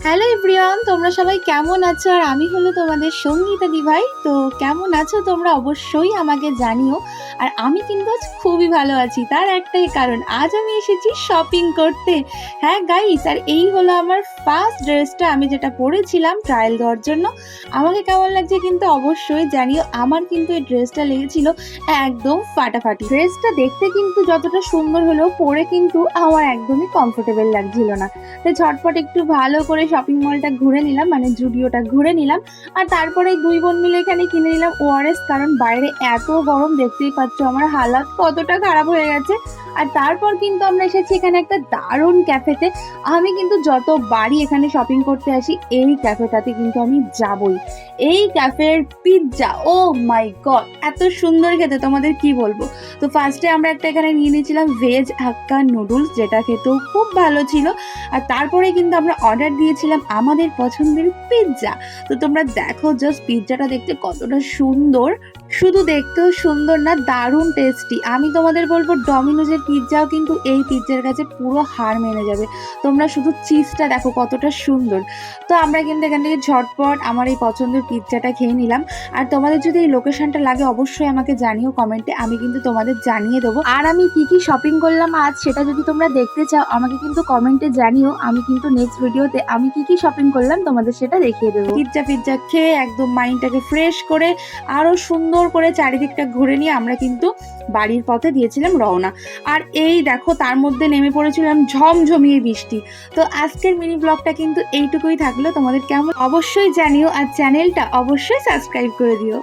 Hello everyone, তোমরা সবাই কেমন আছো? আর আমি হলো তোমাদের সঙ্গীতা দিভাই। তো কেমন আছো তোমরা অবশ্যই আমাকে জানিও। আর আমি কিন্তু আজ খুবই ভালো আছি, তার একটাই কারণ, আজ আমি এসেছি শপিং করতে। হ্যাঁ গাইস, আর এই হলো আমার ফার্স্ট ড্রেসটা, আমি যেটা পরেছিলাম ট্রায়াল দেওয়ার জন্য। আমাকে কেমন লাগছে কিন্তু অবশ্যই জানিও। আমার কিন্তু এই ড্রেসটা লেগেছিল একদম ফাটাফাটি। ড্রেসটা দেখতে কিন্তু যতটা সুন্দর হলেও পরে কিন্তু আমার একদমই কমফোর্টেবল লাগছিল না। তো ঝটপট একটু ভালো করে শপিং মলটা ঘুরে নিলাম, মানে জুডিওটা ঘুরে নিলাম। আর তারপরে দুই বোন মিলে এখানে কিনে নিলাম ওআরএস, কারণ বাইরে এত গরম, দেখতেই পাচ্ছ আমার হালাত কতটা খারাপ হয়ে গেছে। আর তারপর কিন্তু আমরা এসেছি এখানে একটা দারুণ ক্যাফেতে। আমি কিন্তু যতবারই এখানে শপিং করতে আসি এই ক্যাফেটাতে কিন্তু আমি যাবই। এই ক্যাফের পিৎজা, ও মাই গড, এত সুন্দর খেতে, তোমাদের কি বলবো। তো ফার্স্টে আমরা একটা এখানে নিয়ে নিয়েছিলাম ভেজ হাক্কা নুডলস, যেটা খেতেও খুব ভালো ছিল। আর তারপরে কিন্তু আমরা অর্ডার দিয়েছিলাম আমাদের পছন্দের পিৎজা। তো তোমরা দেখো জাস্ট পিৎজাটা দেখতে কতটা সুন্দর, শুধু দেখতেও সুন্দর না, দারুণ টেস্টি। আমি তোমাদের বলবো ডমিনোজের পিৎজাও কিন্তু এই পিৎজার কাছে পুরো হার মেনে যাবে। তোমরা শুধু চিজটা দেখো কতটা সুন্দর। তো আমরা কিন্তু এখান থেকে ঝটপট আমার এই পছন্দের পিৎজাটা খেয়ে নিলাম। আর তোমাদের যদি এই লোকেশনটা লাগে অবশ্যই আমাকে জানিও কমেন্টে, আমি কিন্তু তোমাদের জানিয়ে দেবো। আর আমি কি কি শপিং করলাম আজ সেটা যদি তোমরা দেখতে চাও আমাকে কিন্তু কমেন্টে জানিও। আমি কিন্তু নেক্সট ভিডিওতে আমি কি কি শপিং করলাম তোমাদের সেটা দেখিয়ে দেবো। পিৎজা খেয়ে একদম মাইন্ডটাকে ফ্রেশ করে আরো সুন্দর করে চারিদিকটা ঘুরে নিয়ে আমরা কিন্তু বাড়ির পথে দিয়েছিলাম রওনা। আর এই দেখো তার মধ্যে নেমে পড়েছিলাম ঝমঝমিয়ে বৃষ্টি। তো আজকের মিনি ব্লগটা কিন্তু এইটুকুই থাকলো, তোমাদের কেমন অবশ্যই জানিও। আর চ্যানেলটা অবশ্যই সাবস্ক্রাইব করে দিও।